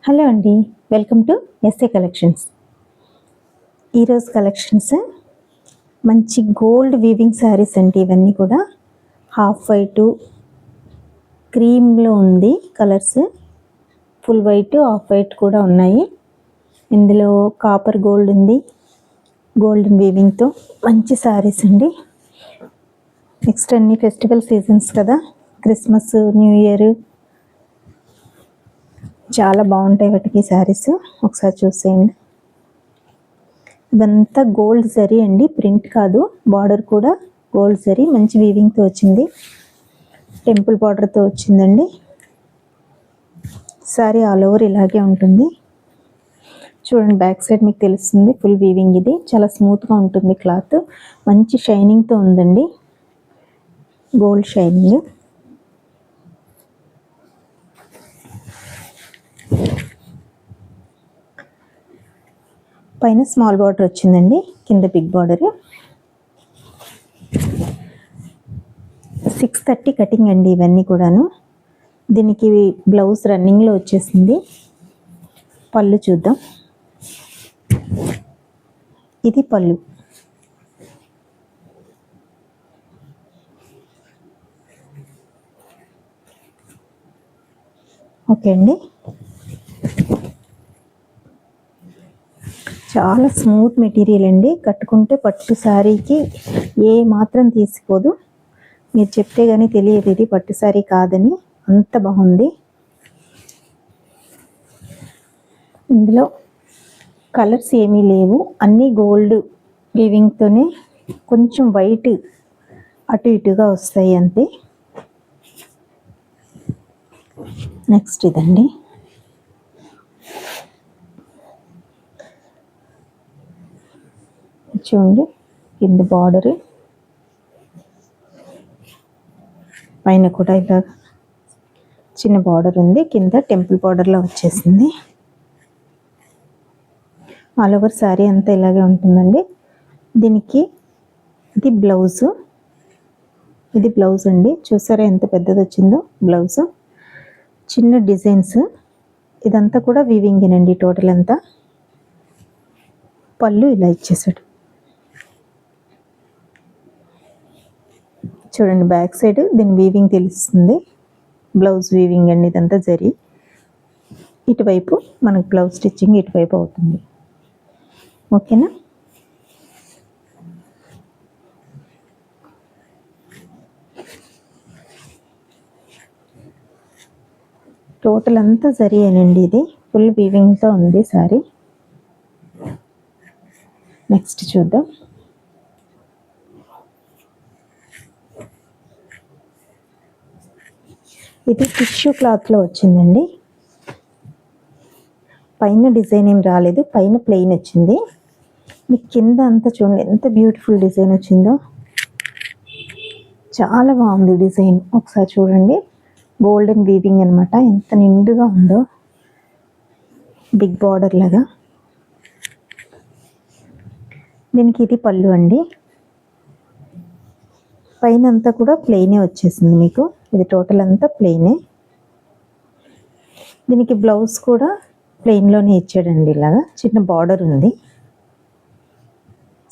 Hello అండి, welcome to SA collections. ఈరోజు collections మంచి గోల్డ్ వీవింగ్ శారీస్ అండి. ఇవన్నీ కూడా హాఫ్ వైట్, క్రీమ్లో ఉంది colours, full white, half white కూడా ఉన్నాయి. ఇందులో కాపర్ గోల్డ్ ఉంది, గోల్డెన్ వీవింగ్తో మంచి శారీస్ అండి. నెక్స్ట్ అన్ని ఫెస్టివల్ సీజన్స్ కదా, క్రిస్మస్, న్యూ ఇయర్, చాలా బాగుంటాయి వాటికి శారీస్. ఒకసారి చూసేయండి. ఇదంతా గోల్డ్ జరీ అండి, ప్రింట్ కాదు. బార్డర్ కూడా గోల్డ్ జరీ, మంచి వీవింగ్తో వచ్చింది. టెంపుల్ బార్డర్తో వచ్చిందండి. శారీ ఆల్ ఓవర్ ఇలాగే ఉంటుంది. చూడండి, బ్యాక్ సైడ్ మీకు తెలుస్తుంది. Full weaving. ఇది చాలా స్మూత్గా ఉంటుంది. క్లాత్ మంచి షైనింగ్తో ఉందండి, గోల్డ్ షైనింగ్. పైన స్మాల్ బార్డర్ వచ్చిందండి, కింద బిగ్ బార్డర్. 630 కటింగ్ అండి ఇవన్నీ కూడాను. దీనికి బ్లౌజ్ రన్నింగ్లో వచ్చేసింది. పళ్ళు చూద్దాం. ఇది పళ్ళు. ఓకే అండి, చాలా స్మూత్ మెటీరియల్ అండి. కట్టుకుంటే పట్టు శారీకి ఏ మాత్రం తీసిపోదు. మీరు చెప్తే కానీ తెలియదు ఇది పట్టు శారీ కాదని, అంత బాగుంది. ఇందులో కలర్స్ ఏమీ లేవు, అన్నీ గోల్డ్ వీవింగ్తోనే, కొంచెం వైట్ అటు ఇటుగా వస్తాయి అంతే. నెక్స్ట్ ఇదండి. చూడండి, కింద బార్డర్, పైన కూడా ఇలా చిన్న బార్డర్ ఉంది. కింద టెంపుల్ బార్డర్లో వచ్చేసింది. ఆల్ ఓవర్ శారీ అంతా ఇలాగే ఉంటుందండి. దీనికి ఇది బ్లౌజు. ఇది బ్లౌజ్ అండి. చూసారా ఎంత పెద్దది వచ్చిందో బ్లౌజ్. చిన్న డిజైన్స్. ఇదంతా కూడా వీవింగేనండి టోటల్ అంతా. పళ్ళు ఇలా ఇచ్చేసాడు. చూడండి, బ్యాక్ సైడ్ దీని వీవింగ్ తెలుస్తుంది. బ్లౌజ్ వీవింగ్ అండి ఇదంతా జరీ. ఇటువైపు మనకు బ్లౌజ్ స్టిచ్చింగ్ ఇటువైపు అవుతుంది. ఓకేనా. టోటల్ అంతా జరీ అనండి. ఇది ఫుల్ వీవింగ్తో ఉంది సారీ. నెక్స్ట్ చూద్దాం. ఇది టిష్యూ క్లాత్లో వచ్చిందండి. పైన డిజైన్ ఏం రాలేదు, పైన ప్లెయిన్ వచ్చింది. మీకు కింద అంతా చూడండి ఎంత బ్యూటిఫుల్ డిజైన్ వచ్చిందో. చాలా బాగుంది డిజైన్. ఒకసారి చూడండి, గోల్డెన్ వీవింగ్ అనమాట. ఎంత నిండుగా ఉందో, బిగ్ బార్డర్ లాగా. దీనికి ఇది పళ్ళు అండి. పైన అంతా కూడా ప్లెయినే వచ్చేసింది మీకు. ఇది టోటల్ అంతా ప్లెయినే. దీనికి బ్లౌజ్ కూడా ప్లెయిన్లోనే ఇచ్చాడండి. ఇలాగా చిన్న బార్డర్ ఉంది,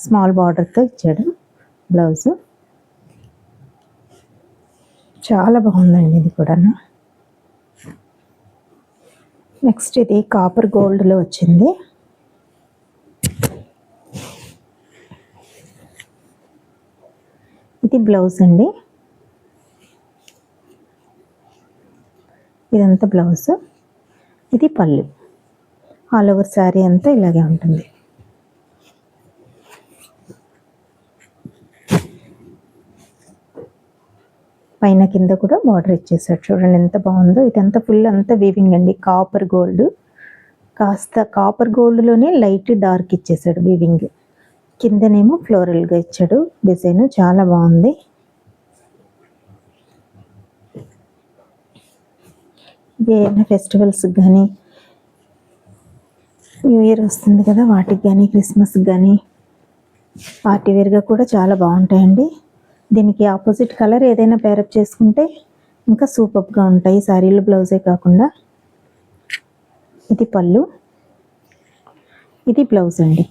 స్మాల్ బార్డర్తో ఇచ్చాడు బ్లౌజు. చాలా బాగుందండి ఇది కూడా. నెక్స్ట్ ఇది కాపర్ గోల్డ్లో వచ్చింది. ఇది బ్లౌజ్ అండి. ఇదంతా బ్లౌజ్. ఇది పళ్ళు. ఆల్ ఓవర్ శారీ అంతా ఇలాగే ఉంటుంది. పైన కింద కూడా బార్డర్ ఇచ్చేసాడు. చూడండి ఎంత బాగుందో. ఇదంతా ఫుల్ అంతా వీవింగ్ అండి. కాపర్ గోల్డ్, కాస్త కాపర్ గోల్డ్లోనే లైట్ డార్క్ ఇచ్చేసాడు వీవింగ్. కిందనేమో ఫ్లోరల్గా ఇచ్చాడు డిజైన్. చాలా బాగుంది. ఏమైనా ఫెస్టివల్స్కి కానీ, న్యూ ఇయర్ వస్తుంది కదా, వాటికి కానీ, క్రిస్మస్కి కానీ పార్టీ వేర్గా కూడా చాలా బాగుంటాయండి. దీనికి ఆపోజిట్ కలర్ ఏదైనా పేరప్ చేసుకుంటే ఇంకా సూపర్గా ఉంటాయి శారీలు, బ్లౌజే కాకుండా. ఇది పళ్ళు, ఇది బ్లౌజ్ అండి.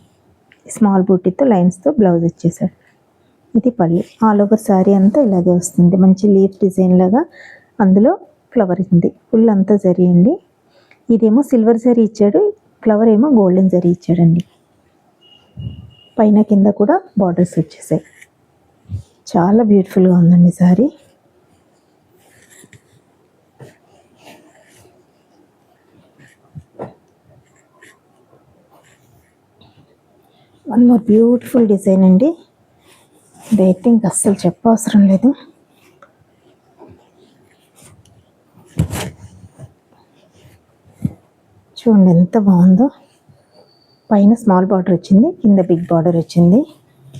స్మాల్ బూటీతో లైన్స్తో బ్లౌజ్ ఇచ్చేసాడు. ఇది పళ్ళు. ఆల్ ఓవర్ శారీ అంతా ఇలాగే వస్తుంది. మంచి లీఫ్ డిజైన్ లాగా అందులో ఫ్లవర్ ఉంది. ఫుల్ అంతా జరీ అండి. ఇదేమో సిల్వర్ జరీ ఇచ్చాడు, ఫ్లవర్ ఏమో గోల్డెన్ జరీ ఇచ్చాడండి. పైన కింద కూడా బార్డర్స్ వచ్చేసాయి. చాలా బ్యూటిఫుల్గా ఉందండి sari. One more beautiful design అండి. ఇదైతే ఇంక అస్సలు చెప్పవసరం లేదు. చూడండి ఎంత బాగుందో. పైన స్మాల్ బార్డర్ వచ్చింది, కింద బిగ్ బార్డర్ వచ్చింది.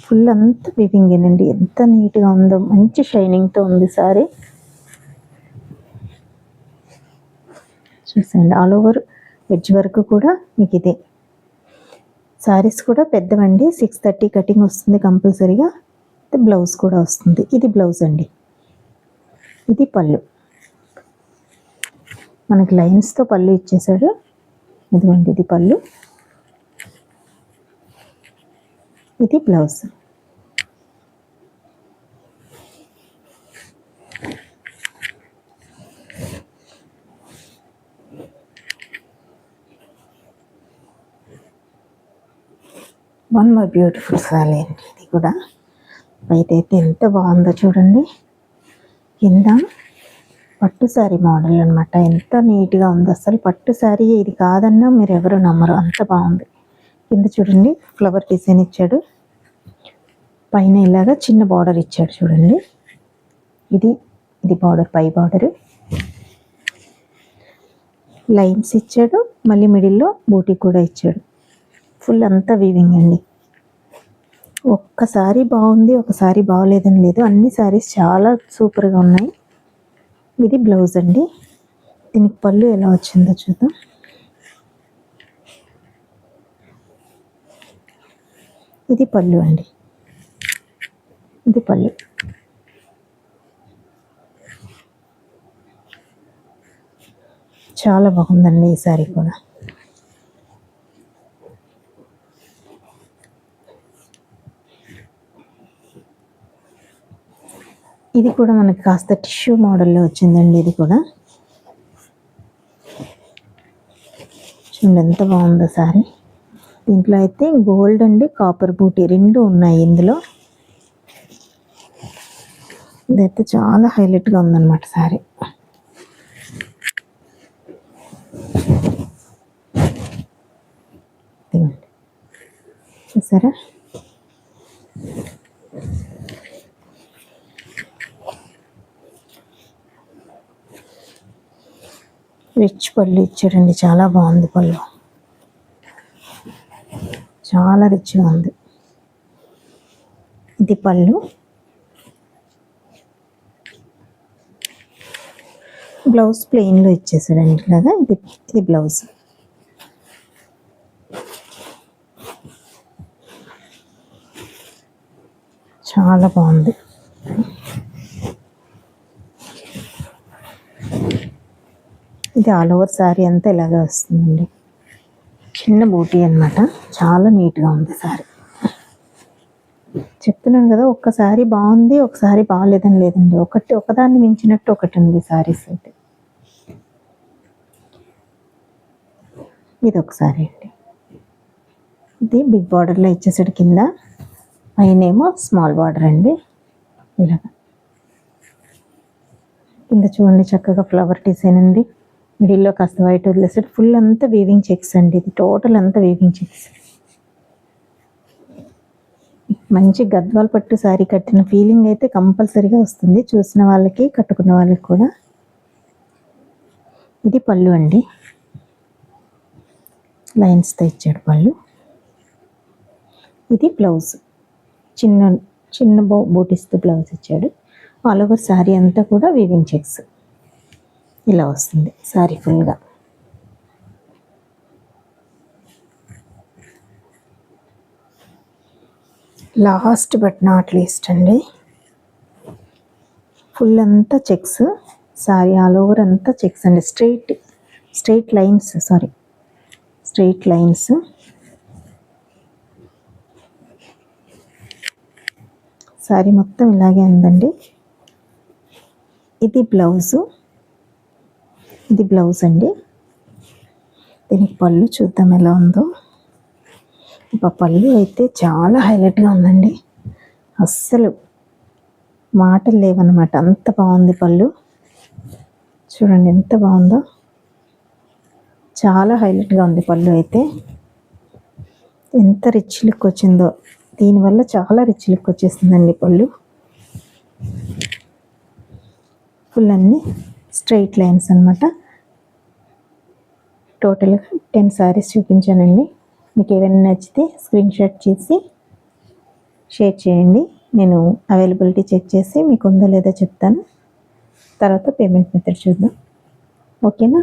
ఫుల్ అంతా వీవింగ్ ఏనండి. ఎంత నీట్గా ఉందో, మంచి షైనింగ్తో ఉంది సారీ. చూసండి ఆల్ ఓవర్ ఎడ్జ్ వరకు కూడా మీకు ఇదే. సారీస్ కూడా పెద్దవండి, 630 కటింగ్ వస్తుంది కంపల్సరీగా. బ్లౌజ్ కూడా వస్తుంది. ఇది బ్లౌజ్ అండి. ఇది పళ్ళు. మనకి లైన్స్తో పళ్ళు ఇచ్చేసాడు. ఇదిగోండి ఇది పళ్ళు, ఇది blouse. One more beautiful sorry అండి. ఇది కూడా బయట అయితే ఎంత బాగుందో చూడండి. కింద పట్టు శారీ మోడల్ అనమాట. ఎంత నీట్గా ఉందో అసలు. పట్టు శారీ ఇది కాదన్నా మీరు ఎవరు నమ్మరు, అంత బాగుంది. కింద చూడండి ఫ్లవర్ డిజైన్ ఇచ్చాడు. పైన ఇలాగా చిన్న బార్డర్ ఇచ్చాడు చూడండి. ఇది బార్డర్, పై బార్డరు లైన్స్ ఇచ్చాడు. మళ్ళీ మిడిల్లో బూటీ కూడా ఇచ్చాడు. ఫుల్ అంతా వీవింగ్ అండి. ఒక్కసారి బాగుంది, ఒకసారి బాగోలేదని లేదు. అన్ని శారీస్ చాలా సూపర్గా ఉన్నాయి. ఇది బ్లౌజ్ అండి. దీనికి పళ్ళు ఎలా వచ్చిందో చూద్దాం. ఇది పళ్ళు అండి. ఇది పళ్ళు. చాలా బాగుందండి ఈ శారీ కూడా. ఇది కూడా మనకి కాస్త టిష్యూ మోడల్లో వచ్చిందండి. ఇది కూడా చూడండి ఎంత బాగుందో సారీ. దీంట్లో అయితే గోల్డ్ అండి, కాపర్ బూటీ రెండు ఉన్నాయి ఇందులో. ఇదైతే చాలా హైలైట్గా ఉందన్నమాట సారీ. చూసారా? రిచ్ పళ్ళు ఇచ్చాడండి. చాలా బాగుంది పళ్ళు, చాలా రిచ్గా ఉంది. ఇది పళ్ళు, బ్లౌజ్ ప్లెయిన్లో ఇచ్చేసాడండి ఇలాగా. ఇది బ్లౌజ్. చాలా బాగుంది. ఇది ఆల్ ఓవర్ శారీ అంతా ఇలాగే వస్తుందండి. చిన్న బూటీ అనమాట. చాలా నీట్గా ఉంది శారీ. చెప్తున్నాను కదా, ఒక్కసారి బాగుంది, ఒకసారి బాగాలేదని లేదండి. ఒకదాన్ని మించినట్టు ఒకటి ఉంది శారీస్ అయితే. ఇది ఒకసారి అండి. ఇది బిగ్ బార్డర్లో ఇచ్చేసాడు కింద, పైనేమో స్మాల్ బార్డర్ అండి. ఇలాగా కింద చూడండి చక్కగా ఫ్లవర్ డిజైన్ ఉంది. మిడిల్లో కాస్త వైట్ వదిలేసాడు. ఫుల్ అంతా వీవింగ్ చెక్స్ అండి. ఇది టోటల్ అంతా వీవింగ్ చెక్స్. మంచి గద్వాల్ పట్టు శారీ కట్టిన ఫీలింగ్ అయితే కంపల్సరీగా వస్తుంది చూసిన వాళ్ళకి, కట్టుకున్న వాళ్ళకి కూడా. ఇది పళ్ళు అండి. లైన్స్తో ఇచ్చాడు పళ్ళు. ఇది బ్లౌజ్. చిన్న బూటీస్తో బ్లౌజ్ ఇచ్చాడు. ఆల్ ఓవర్ శారీ అంతా కూడా వీవింగ్ చెక్స్ ఇలా వస్తుంది శారీ ఫుల్గా. లాస్ట్ బట్ నాట్ లీస్ట్ అండి, ఫుల్ అంతా చెక్స్. శారీ ఆల్ ఓవర్ అంతా చెక్స్ అండి. Straight lines, sorry straight lines. Sari మొత్తం ఇలాగే ఉందండి. ఇది బ్లౌజు, ఇది బ్లౌజ్ అండి. దీనికి పళ్ళు చూద్దాం ఎలా ఉందో. పళ్ళు అయితే చాలా హైలైట్గా ఉందండి, అస్సలు మాటలు లేవన్నమాట, అంత బాగుంది పళ్ళు. చూడండి ఎంత బాగుందో, చాలా హైలైట్గా ఉంది పళ్ళు అయితే. ఎంత రిచ్ లుక్ వచ్చిందో, దీనివల్ల చాలా రిచ్ లుక్ వచ్చేస్తుందండి పళ్ళు. ఫుల్ అన్నీ స్ట్రెయిట్ లైన్స్ అనమాట. టోటల్గా 10 శారీస్ చూపించానండి. మీకు ఏమైనా నచ్చితే స్క్రీన్ షాట్ చేసి షేర్ చేయండి. నేను అవైలబిలిటీ చెక్ చేసి మీకు ఉందో లేదో చెప్తాను. తర్వాత పేమెంట్ మెథడ్ చూద్దాం, ఓకేనా.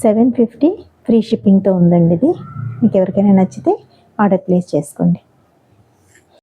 750 ఫ్రీ షిప్పింగ్తో ఉందండి ఇది. మీకు ఎవరికైనా నచ్చితే ఆర్డర్ ప్లేస్ చేసుకోండి.